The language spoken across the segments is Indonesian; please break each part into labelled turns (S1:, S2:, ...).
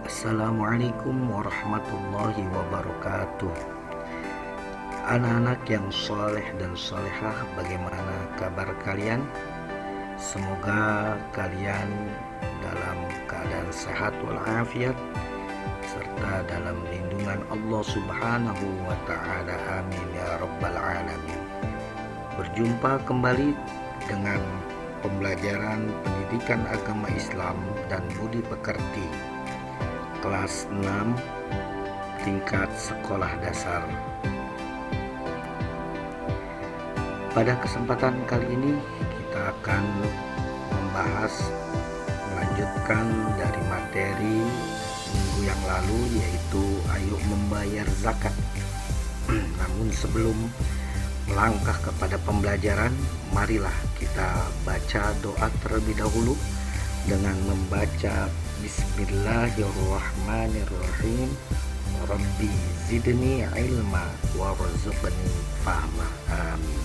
S1: Assalamualaikum warahmatullahi wabarakatuh. Anak-anak yang soleh dan solehah, bagaimana kabar kalian? Semoga kalian dalam keadaan sehat walafiat serta dalam lindungan Allah Subhanahu wa Ta'ala. Amin ya Rabbal Alamin. Berjumpa kembali dengan pembelajaran pendidikan agama Islam dan budi pekerti kelas 6 tingkat sekolah dasar. Pada kesempatan kali ini kita akan melanjutkan dari materi minggu yang lalu, yaitu ayo membayar zakat. Namun sebelum melangkah kepada pembelajaran, marilah kita baca doa terlebih dahulu dengan membaca Bismillahirrahmanirrahim. Rabbi zidni ilma warzuqni fahma. Amin.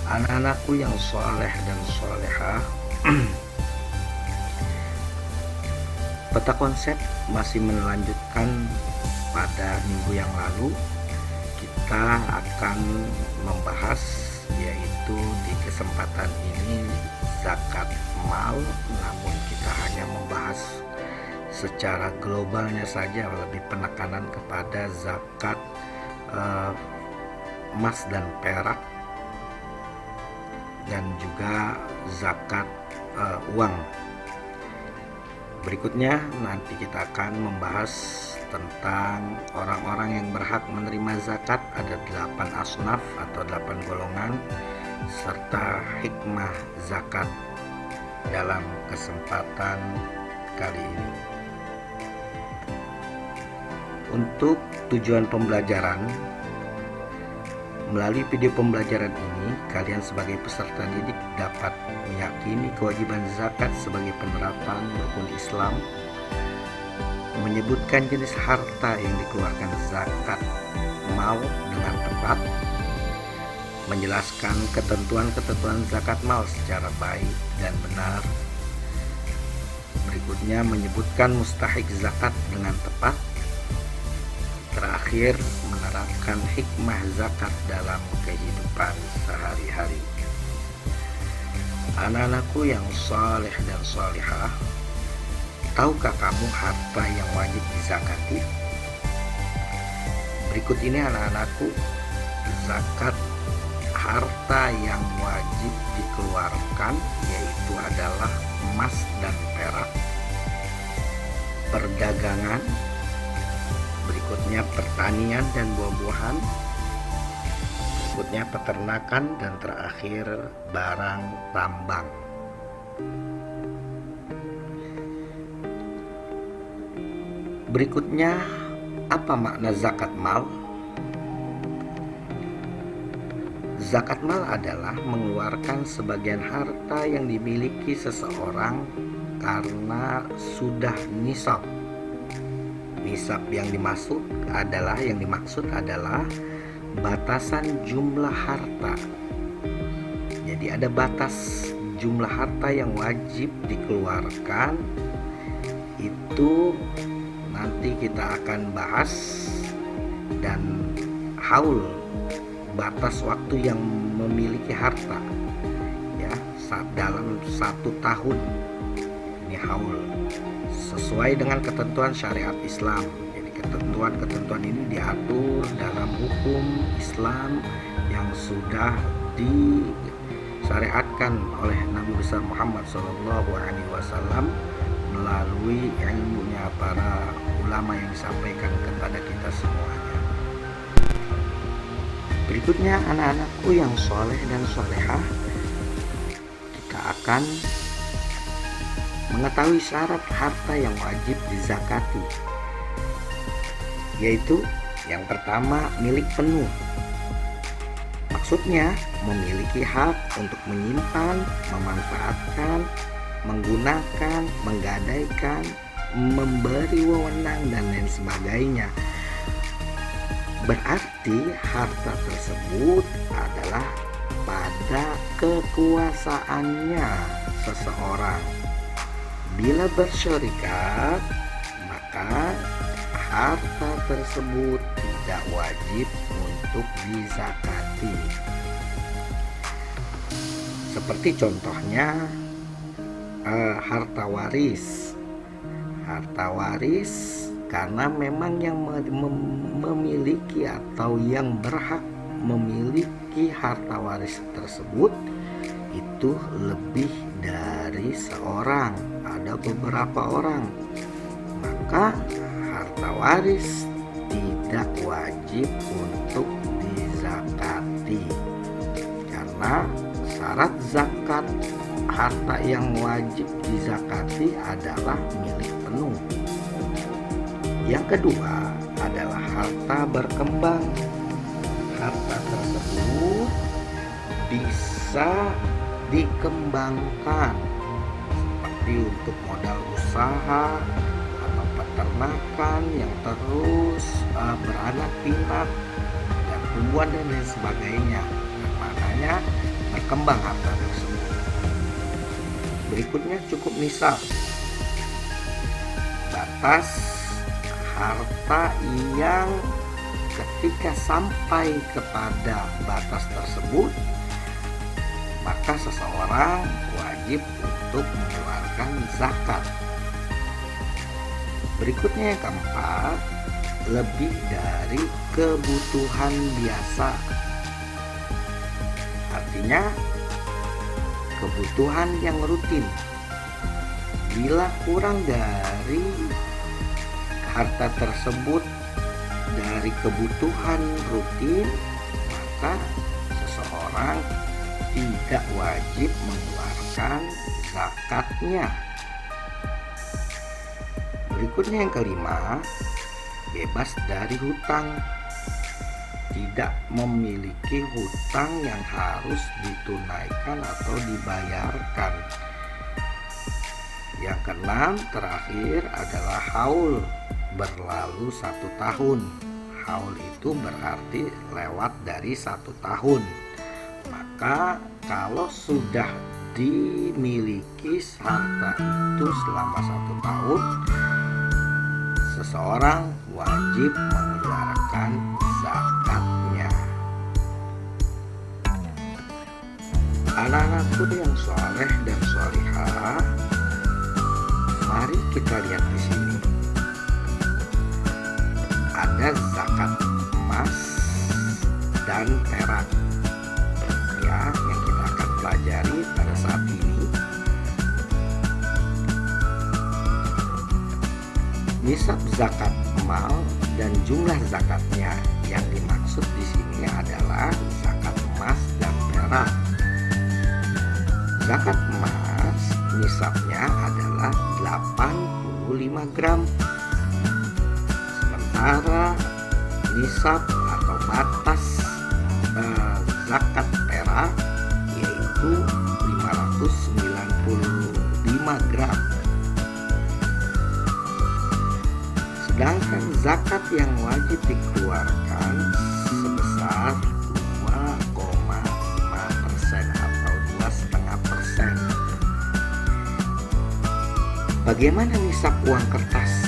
S1: Anak-anakku yang soleh dan solehah, peta konsep masih melanjutkan pada minggu yang lalu. Kita akan membahas, yaitu di kesempatan ini, zakat mal, namun kita hanya membahas secara globalnya saja, lebih penekanan kepada zakat emas dan perak, dan juga zakat uang. Berikutnya nanti kita akan membahas tentang orang-orang yang berhak menerima zakat. Ada 8 asnaf atau 8 golongan, serta hikmah zakat dalam kesempatan kali ini. Untuk tujuan pembelajaran, melalui video pembelajaran ini, kalian sebagai peserta didik dapat meyakini kewajiban zakat sebagai penerapan rukun Islam, menyebutkan jenis harta yang dikeluarkan zakat mal dengan tepat, menjelaskan ketentuan-ketentuan zakat mal secara baik dan benar. Berikutnya menyebutkan mustahik zakat dengan tepat. Terakhir, menerapkan hikmah zakat dalam kehidupan sehari-hari. Anak-anakku yang saleh dan salihah, tahukah kamu harta yang wajib dizakati? Berikut ini anak-anakku, zakat harta yang wajib dikeluarkan, yaitu adalah emas dan perak, perdagangan, berikutnya pertanian dan buah-buahan, berikutnya peternakan, dan terakhir barang tambang. Berikutnya, apa makna zakat mal? Zakat mal adalah mengeluarkan sebagian harta yang dimiliki seseorang karena sudah nisab. Nisab yang dimaksud adalah batasan jumlah harta. Jadi ada batas jumlah harta yang wajib dikeluarkan. Itu nanti kita akan bahas. Dan haul, batas waktu yang memiliki harta, ya, dalam 1 tahun. Ini haul sesuai dengan ketentuan syariat Islam. Jadi ketentuan-ketentuan ini diatur dalam hukum Islam yang sudah disyariatkan oleh Nabi besar Muhammad SAW melalui ilmunya para ulama yang disampaikan kepada kita semuanya. Berikutnya anak-anakku yang soleh dan solehah, kita akan mengetahui syarat harta yang wajib dizakati, yaitu yang pertama, milik penuh. Maksudnya memiliki hak untuk menyimpan, memanfaatkan, menggunakan, menggadaikan, memberi wewenang, dan lain sebagainya. Berarti harta tersebut adalah pada kekuasaannya seseorang. Bila bersyarikat, maka harta tersebut tidak wajib untuk dizakati. Seperti contohnya harta waris. Harta waris karena memang yang memiliki atau yang berhak memiliki harta waris tersebut itu lebih dari seorang, ada beberapa orang, maka harta waris tidak wajib untuk dizakati, karena syarat zakat harta yang wajib dizakati adalah milik penuh. Yang kedua adalah harta berkembang. Harta tersebut bisa dikembangkan seperti untuk modal usaha atau peternakan yang terus beranak pinak dan tumbuhan dan lain sebagainya. Makanya berkembang harta tersebut. Berikutnya cukup nisab. Batas harta yang ketika sampai kepada batas tersebut, maka seseorang wajib untuk mengeluarkan zakat. Berikutnya yang keempat, lebih dari kebutuhan biasa. Artinya kebutuhan yang rutin. Bila kurang dari harta tersebut dari kebutuhan rutin, maka seseorang tidak wajib mengeluarkan zakatnya. Berikutnya yang kelima, bebas dari hutang. Tidak memiliki hutang yang harus ditunaikan atau dibayarkan. Yang keenam terakhir adalah haul, berlalu 1 tahun. Haul itu berarti lewat dari 1 tahun. Maka kalau sudah dimiliki harta itu selama 1 tahun, seseorang wajib mengeluarkan zakatnya. Anak-anakku yang soleh dan solihah, mari kita lihat di sini. Ada zakat emas dan perak, ya, yang kita akan pelajari pada saat ini. Nisab zakat mal dan jumlah zakatnya yang dimaksud di sini adalah zakat emas dan perak. Zakat emas nisabnya adalah 85 gram. Sementara nisab atau batas zakat perak yaitu 595 gram. Sedangkan zakat yang wajib dikeluarkan sebesar 2,5% atau 2,5%. Bagaimana nisab uang kertas?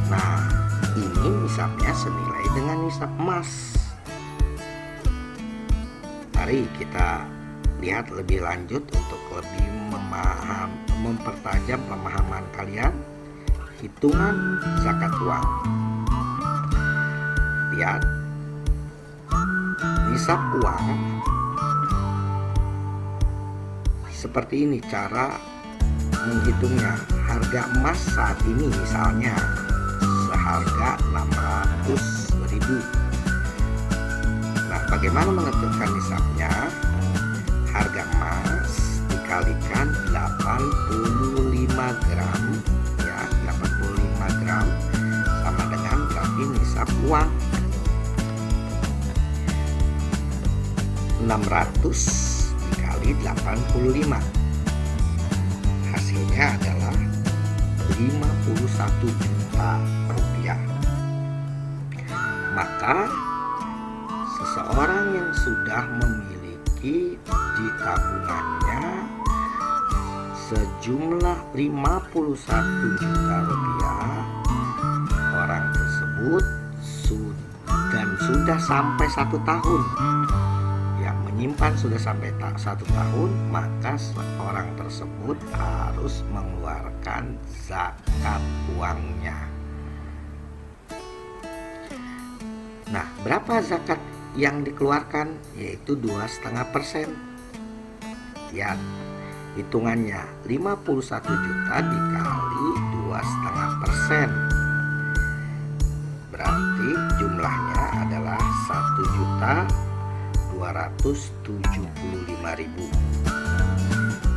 S1: Nah, ini nisabnya senilai dengan nisab emas. Mari kita lihat lebih lanjut untuk lebih mempertajam pemahaman kalian. Hitungan zakat uang. Lihat, nisab uang seperti ini cara menghitungnya. Harga emas saat ini misalnya seharga 600.000. Nah, bagaimana menentukan nisabnya? Harga emas dikalikan 85 gram, ya, 85 gram sama dengan berarti nisab uang 600 dikali 85, hasilnya adalah 51 juta rupiah. Maka seseorang yang sudah memiliki di tabungannya sejumlah 51 juta rupiah, orang tersebut sudah sampai 1 tahun, yang menyimpan sudah sampai 1 tahun, maka orang tersebut harus mengeluarkan zakat uangnya. Nah, berapa zakat yang dikeluarkan? Yaitu 2,5%. Ya, hitungannya 51 juta dikali 2,5%. Berarti jumlahnya adalah 1.275.000.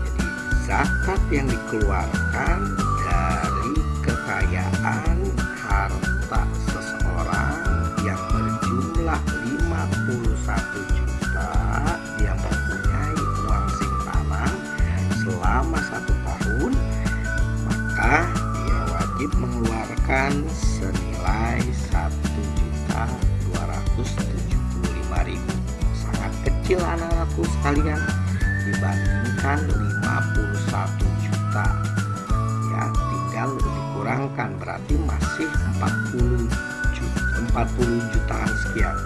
S1: Jadi zakat yang dikeluarkan dari kekayaan harta seseorang yang berjumlah 51 juta, dia mempunyai uang simpanan selama 1 tahun, maka dia wajib mengeluarkan senilai 1.275.000. Sangat kecil anak-anakku sekalian dibandingkan 51 juta. Ya, tinggal dikurangkan, berarti masih 40 jutaan sekian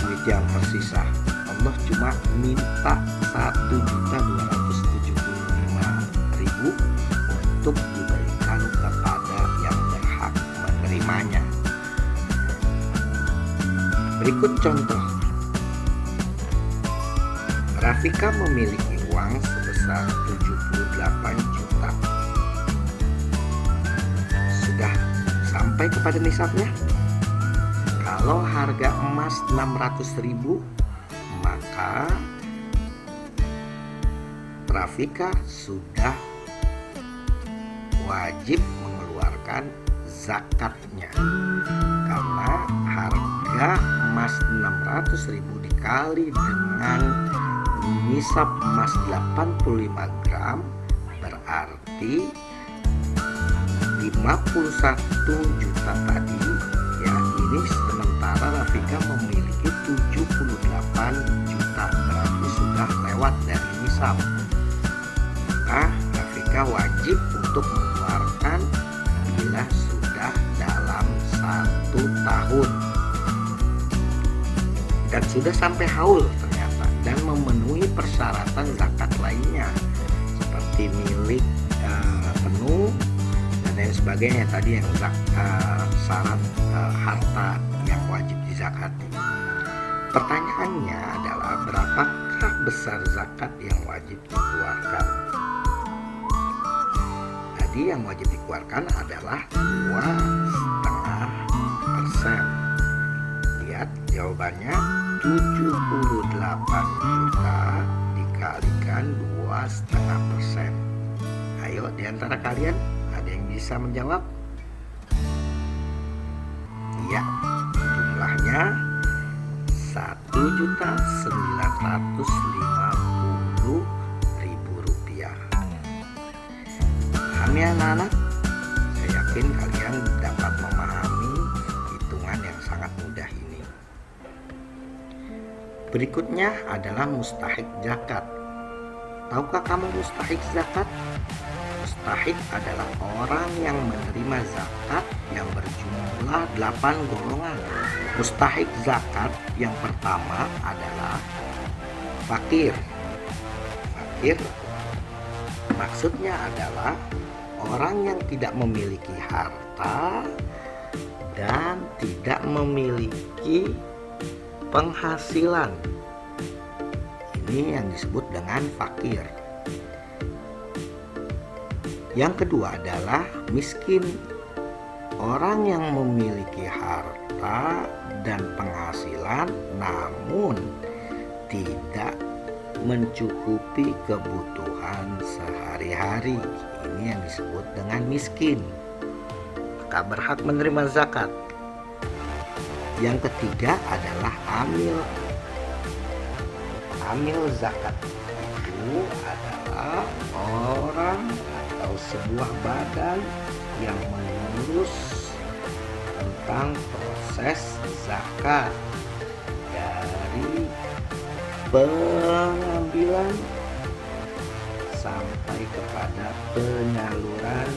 S1: duit yang tersisa. Allah cuma minta 1.275.000 untuk diberikan kepada yang berhak menerimanya. Berikut contoh. Rafika memiliki uang sebesar 78 juta. Sudah sampai kepada nisabnya? Kalau harga emas 600.000, maka Rafika sudah wajib mengeluarkan zakatnya, karena harga emas 600.000 dikali dengan nisab emas 85 gram berarti 51 juta tadi. Ya, ini sementara Rafika memiliki 78 juta, berarti sudah lewat dari nisab. Maka Rafika wajib untuk mengeluarkan bila sudah dalam 1 tahun dan sudah sampai haul ternyata, dan memenuhi persyaratan zakat lainnya seperti milik penuh dan lain sebagainya tadi, yang syarat harta yang wajib dizakati. Pertanyaannya adalah, berapakah besar zakat yang wajib dikeluarkan? Tadi yang wajib dikeluarkan adalah 2,5%. Lihat jawabannya, 78 juta dikalikan 2,5%. Ayo, di antara kalian ada yang bisa menjawab? Ya, jumlahnya 1.950.000 rupiah. Paham ya anak-anak? Saya yakin kalian dapat memahami hitungan yang sangat mudah ini. Berikutnya adalah mustahik zakat. Tahukah kamu mustahik zakat? Mustahik adalah orang yang menerima zakat yang berjumlah 8 golongan. Mustahik zakat yang pertama adalah fakir. Fakir maksudnya adalah orang yang tidak memiliki harta dan tidak memiliki penghasilan. Ini yang disebut dengan fakir. Yang kedua adalah miskin. Orang yang memiliki harta dan penghasilan namun tidak mencukupi kebutuhan sehari-hari. Ini yang disebut dengan miskin, maka berhak menerima zakat. Yang ketiga adalah amil. Amil zakat itu adalah orang atau sebuah badan yang mengurus tentang proses zakat dari pengambilan sampai kepada penyaluran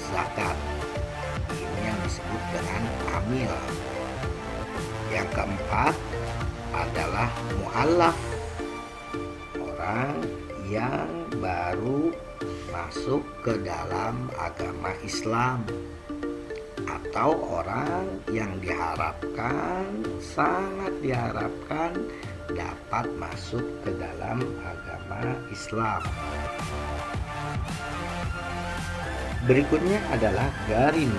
S1: zakat. Ini yang disebut dengan amil. Yang keempat adalah mu'allaf, orang yang baru masuk ke dalam agama Islam, atau orang yang sangat diharapkan dapat masuk ke dalam agama Islam. Berikutnya adalah garim.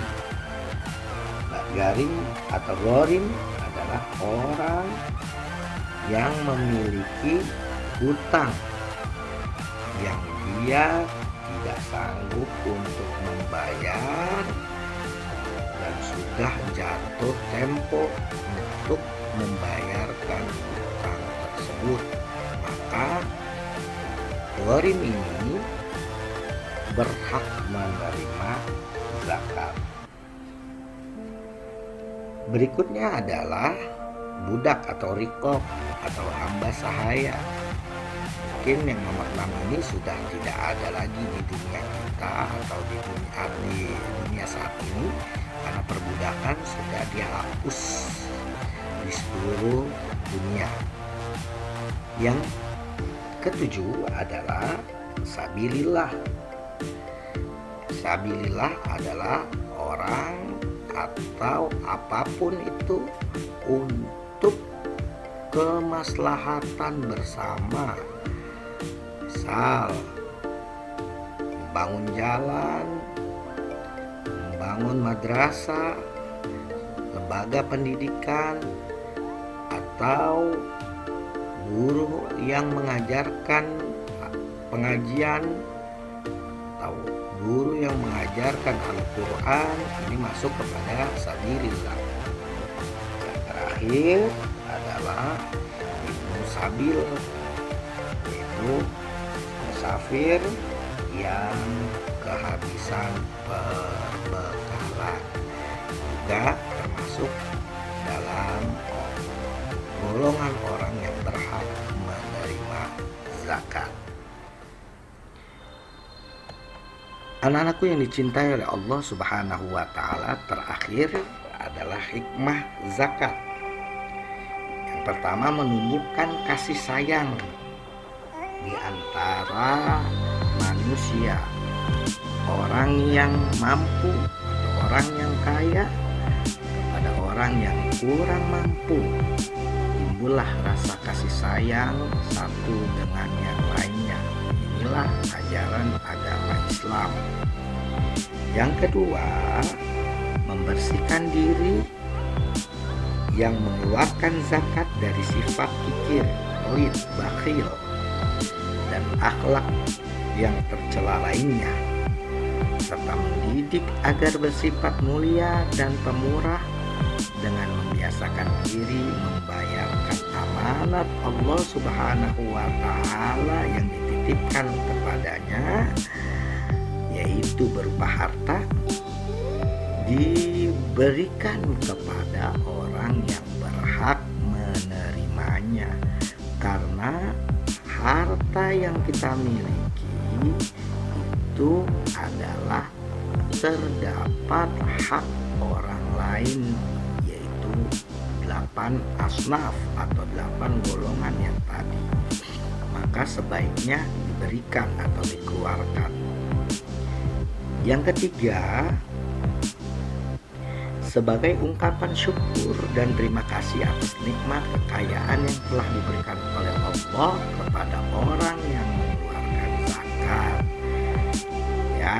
S1: Garim atau gorim adalah orang yang memiliki hutang yang dia tidak sanggup untuk membayar dan sudah jatuh tempo untuk membayarkan hutang tersebut. Maka gharim ini berhak menerima zakat. Berikutnya adalah budak atau riqab atau hamba sahaya. Mungkin yang nomor 6 ini sudah tidak ada lagi di dunia kita atau di dunia saat ini, karena perbudakan sudah dihapus di seluruh dunia. Yang ketujuh adalah sabilillah. Sabilillah adalah orang atau apapun itu untuk kemaslahatan bersama. Misal membangun jalan, membangun madrasah, lembaga pendidikan, atau guru yang mengajarkan pengajian, atau guru yang mengajarkan Al-Quran, ini masuk kepada sabilillah. Yang terakhir adalah ibnu sabil, yaitu musafir yang kehabisan perbekalan, juga termasuk dalam golongan orang yang berhak menerima zakat. Anak-anakku yang dicintai oleh Allah Subhanahu wa Ta'ala, terakhir adalah hikmah zakat. Yang pertama, menumbuhkan kasih sayang di antara manusia. Orang yang mampu atau orang yang kaya kepada orang yang kurang mampu. Timbullah rasa kasih sayang satu dengan yang lainnya. Inilah ajaran agama Islam. Yang kedua, membersihkan diri yang mengeluarkan zakat dari sifat kikir, pelit, bakhil, dan akhlak yang tercela lainnya, serta mendidik agar bersifat mulia dan pemurah dengan membiasakan diri membayarkan amanat Allah Subhanahu wa Ta'ala yang dititipkan kepadanya, yaitu berupa harta, diberikan kepada orang yang berhak menerimanya. Karena harta yang kita miliki itu adalah terdapat hak orang lain, yaitu 8 asnaf atau 8 golongan yang tadi. Maka sebaiknya diberikan atau dikeluarkan. Yang ketiga, sebagai ungkapan syukur dan terima kasih atas nikmat kekayaan yang telah diberikan oleh Allah kepada orang yang mengeluarkan zakat. Ya,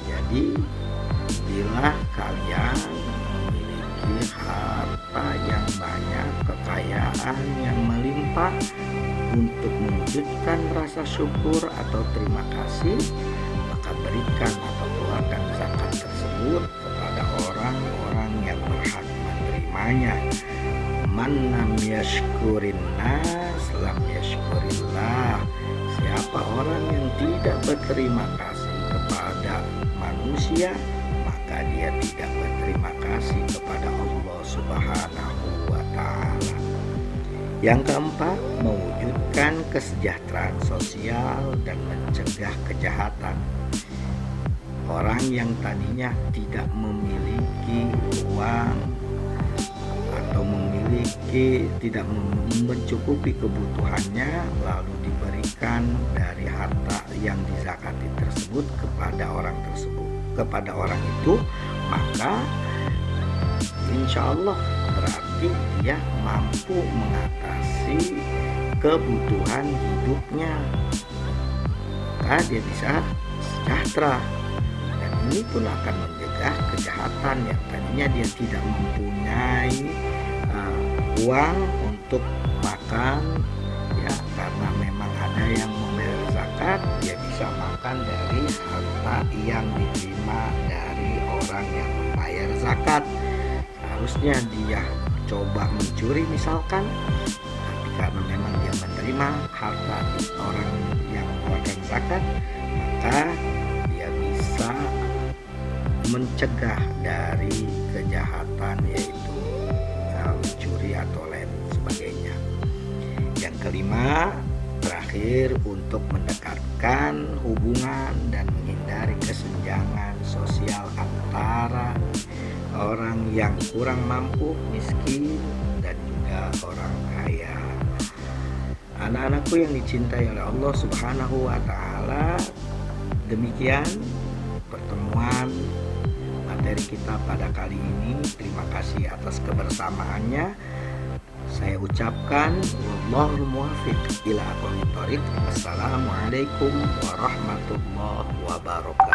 S1: jadi bila kalian memiliki harta yang banyak, kekayaan yang melimpah, untuk mewujudkan rasa syukur atau terima kasih, maka berikan atau keluarkan zakat tersebut kepada orang-orang yang berhak menerimanya. Man lam yashkurin nas lam yashkurillah. Siapa orang yang tidak berterima kasih kepada manusia, maka dia tidak berterima kasih kepada Allah Subhanahu wa Ta'ala. Yang keempat, mewujudkan kesejahteraan sosial dan mencegah kejahatan. Orang yang tadinya tidak memiliki uang atau tidak mencukupi kebutuhannya, lalu diberikan dari harta yang dizakati tersebut kepada orang itu, maka insya Allah berarti dia mampu mengatasi kebutuhan hidupnya, maka dia bisa sejahtera. Dan ini pun akan mencegah kejahatan yang tadinya dia tidak mempunyai uang untuk makan, ya, karena memang ada yang membayar zakat, dia bisa makan dari harta yang diterima dari orang yang membayar zakat. Harusnya dia coba mencuri misalkan, tapi karena memang dia menerima harta orang yang mengeluarkan zakat, maka dia bisa mencegah dari kejahatan, yaitu mencuri atau lain sebagainya. Yang kelima, terakhir, untuk mendekatkan hubungan dan menghindari kesenjangan sosial antara orang yang kurang mampu, miskin, dan juga orang kaya. Anak-anakku yang dicintai oleh Allah Subhanahu wa Ta'ala, demikian pertemuan materi kita pada kali ini. Terima kasih atas kebersamaannya. Saya ucapkan wallahul muwaffiq ila aqwamit thoriq. Assalamualaikum warahmatullahi wabarakatuh.